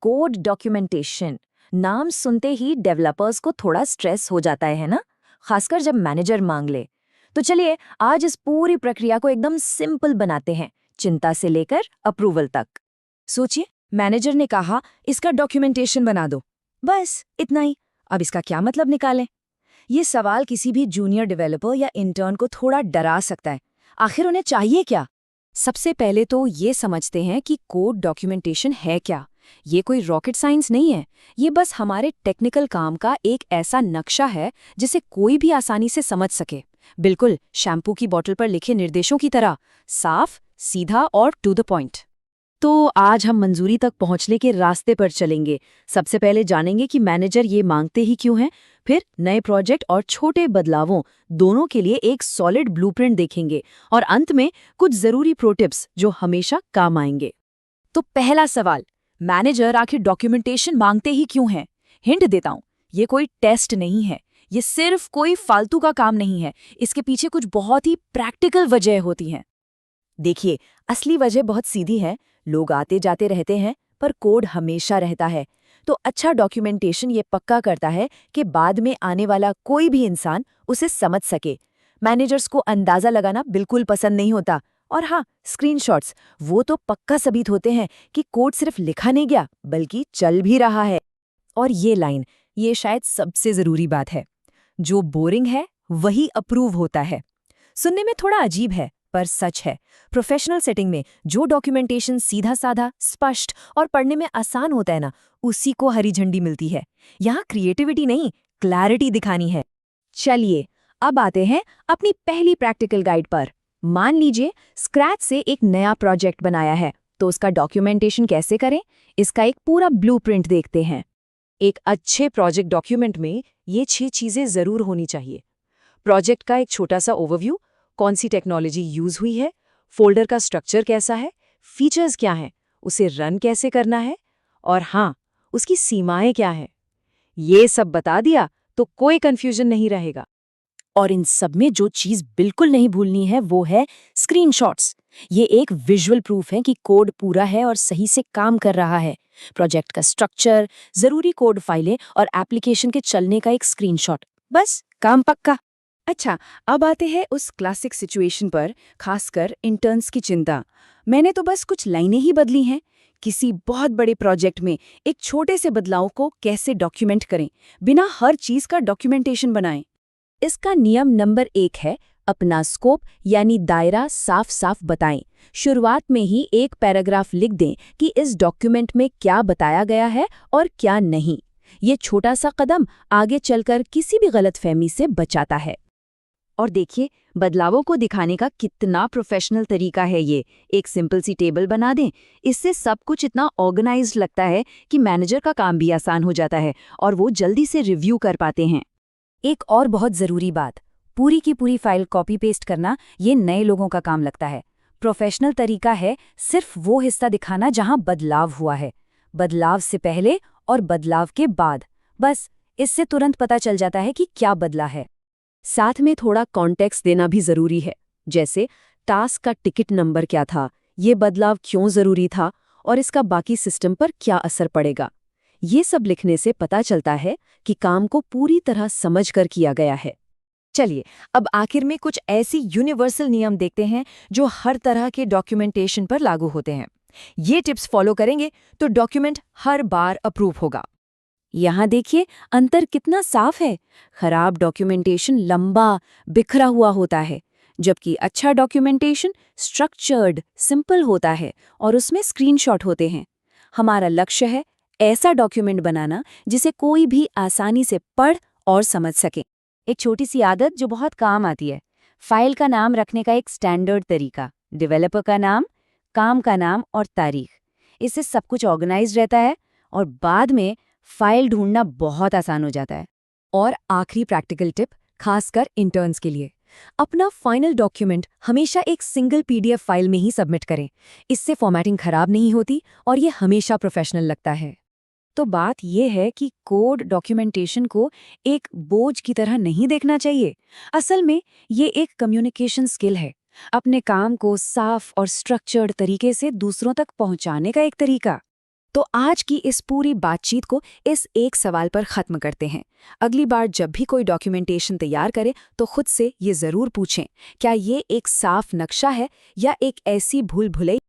Code documentation. नाम सुनते ही developers को थोड़ा स्ट्रेस हो जाता है ना, खासकर जब मैनेजर मांग ले। तो चलिए आज इस पूरी प्रक्रिया को एकदम सिंपल बनाते हैं, चिंता से लेकर अप्रूवल तक। सोचिए, मैनेजर ने कहा इसका डॉक्यूमेंटेशन बना दो, बस इतना ही। अब इसका क्या मतलब निकालें? ये सवाल किसी भी जूनियर डेवलपर या इंटर्न को थोड़ा डरा सकता है। आखिर उन्हें चाहिए क्या? सबसे पहले तो ये समझते हैं कि कोड डॉक्यूमेंटेशन है क्या। ये कोई रॉकेट साइंस नहीं है, ये बस हमारे टेक्निकल काम का एक ऐसा नक्शा है जिसे कोई भी आसानी से समझ सके। बिल्कुल शैम्पू की बोतल पर लिखे निर्देशों की तरह, साफ, सीधा और टू द पॉइंट। तो आज हम मंजूरी तक पहुंचने के रास्ते पर चलेंगे। सबसे पहले जानेंगे कि मैनेजर ये मांगते ही क्यों हैं, फिर नए प्रोजेक्ट और छोटे बदलावों दोनों के लिए एक सॉलिड ब्लूप्रिंट देखेंगे, और अंत में कुछ जरूरी प्रो टिप्स जो हमेशा काम आएंगे। तो पहला सवाल, मैनेजर आखिर डॉक्यूमेंटेशन मांगते ही क्यों हैं? हिंट देता हूं, ये कोई टेस्ट नहीं है, ये सिर्फ कोई फालतू का काम नहीं है। इसके पीछे कुछ बहुत ही प्रैक्टिकल वजह होती हैं। देखिए, असली वजह बहुत सीधी है। लोग आते जाते रहते हैं, पर कोड हमेशा रहता है। तो अच्छा डॉक्यूमेंटेशन ये पक्का करता है कि बाद में आने वाला कोई भी इंसान उसे समझ सके। मैनेजर्स को अंदाजा लगाना बिल्कुल पसंद नहीं होता। और हाँ, स्क्रीनशॉट्स वो तो पक्का सबूत होते हैं कि कोड सिर्फ लिखा नहीं गया, बल्कि चल भी रहा है। और ये लाइन, ये शायद सबसे जरूरी बात है, जो बोरिंग है वही अप्रूव होता है। सुनने में थोड़ा अजीब है, पर सच है। प्रोफेशनल सेटिंग में जो डॉक्यूमेंटेशन सीधा साधा, स्पष्ट और पढ़ने में आसान होता है ना, उसी को हरी झंडी मिलती है। यहाँ क्रिएटिविटी नहीं, क्लैरिटी दिखानी है। चलिए अब आते हैं अपनी पहली प्रैक्टिकल गाइड पर। मान लीजिए स्क्रैच से एक नया प्रोजेक्ट बनाया है, तो उसका डॉक्यूमेंटेशन कैसे करें, इसका एक पूरा ब्लूप्रिंट देखते हैं। एक अच्छे प्रोजेक्ट डॉक्यूमेंट में ये 6 चीजें जरूर होनी चाहिए। प्रोजेक्ट का एक छोटा सा ओवरव्यू, कौन सी टेक्नोलॉजी यूज हुई है, फोल्डर का स्ट्रक्चर कैसा है, फीचर्स क्या हैं, उसे रन कैसे करना है, और हाँ, उसकी सीमाएं क्या हैं। ये सब बता दिया तो कोई कंफ्यूजन नहीं रहेगा। और इन सब में जो चीज बिल्कुल नहीं भूलनी है वो है स्क्रीनशॉट्स। ये एक विजुअल प्रूफ है कि कोड पूरा है और सही से काम कर रहा है। प्रोजेक्ट का स्ट्रक्चर, जरूरी कोड फाइलें और एप्लीकेशन के चलने का एक स्क्रीनशॉट, बस काम पक्का। अच्छा, अब आते हैं उस क्लासिक सिचुएशन पर, खासकर इंटर्न्स की चिंता। मैंने तो बस कुछ लाइनें ही बदली हैं। किसी बहुत बड़े प्रोजेक्ट में एक छोटे से बदलाव को कैसे डॉक्यूमेंट करें, बिना हर चीज का डॉक्यूमेंटेशन बनाएं? इसका नियम नंबर 1 है, अपना स्कोप यानी दायरा साफ साफ बताएं। शुरुआत में ही एक पैराग्राफ लिख दें कि इस डॉक्यूमेंट में क्या बताया गया है और क्या नहीं। ये छोटा सा कदम आगे चलकर किसी भी गलतफहमी से बचाता है। और देखिए, बदलावों को दिखाने का कितना प्रोफेशनल तरीका है ये। एक सिंपल सी टेबल बना दें, इससे सब कुछ इतना ऑर्गेनाइज्ड लगता है कि मैनेजर का काम भी आसान हो जाता है और वो जल्दी से रिव्यू कर पाते हैं। एक और बहुत ज़रूरी बात, पूरी की पूरी फाइल कॉपी पेस्ट करना ये नए लोगों का काम लगता है। प्रोफेशनल तरीका है सिर्फ वो हिस्सा दिखाना जहां बदलाव हुआ है, बदलाव से पहले और बदलाव के बाद। बस इससे तुरंत पता चल जाता है कि क्या बदला है। साथ में थोड़ा कॉन्टेक्स्ट देना भी ज़रूरी है, जैसे टास्क का टिकट नंबर क्या था, ये बदलाव क्यों ज़रूरी था और इसका बाकी सिस्टम पर क्या असर पड़ेगा। ये सब लिखने से पता चलता है कि काम को पूरी तरह समझकर किया गया है। चलिए अब आखिर में कुछ ऐसी यूनिवर्सल नियम देखते हैं जो हर तरह के डॉक्यूमेंटेशन पर लागू होते हैं। ये टिप्स फॉलो करेंगे तो डॉक्यूमेंट हर बार अप्रूव होगा। यहाँ देखिए अंतर कितना साफ है। खराब डॉक्यूमेंटेशन लंबा, बिखरा हुआ होता है, जबकि अच्छा डॉक्यूमेंटेशन स्ट्रक्चर्ड, सिंपल होता है और उसमें स्क्रीनशॉट होते हैं। हमारा लक्ष्य है ऐसा डॉक्यूमेंट बनाना जिसे कोई भी आसानी से पढ़ और समझ सके। एक छोटी सी आदत जो बहुत काम आती है, फाइल का नाम रखने का एक स्टैंडर्ड तरीका, डेवलपर का नाम, काम का नाम और तारीख। इससे सब कुछ ऑर्गेनाइज रहता है और बाद में फाइल ढूंढना बहुत आसान हो जाता है। और आखिरी प्रैक्टिकल टिप, खासकर इंटर्न्स के लिए, अपना फाइनल डॉक्यूमेंट हमेशा एक सिंगल पीडीएफ फाइल में ही सबमिट करें। इससे फॉर्मेटिंग खराब नहीं होती और ये हमेशा प्रोफेशनल लगता है। तो बात यह है कि कोड डॉक्यूमेंटेशन को एक बोझ की तरह नहीं देखना चाहिए। असल में ये एक कम्युनिकेशन स्किल है, अपने काम को साफ और स्ट्रक्चर्ड तरीके से दूसरों तक पहुंचाने का एक तरीका। तो आज की इस पूरी बातचीत को इस एक सवाल पर खत्म करते हैं। अगली बार जब भी कोई डॉक्यूमेंटेशन तैयार करे तो खुद से ये जरूर पूछें, क्या ये एक साफ नक्शा है या एक ऐसी भूल भुलैया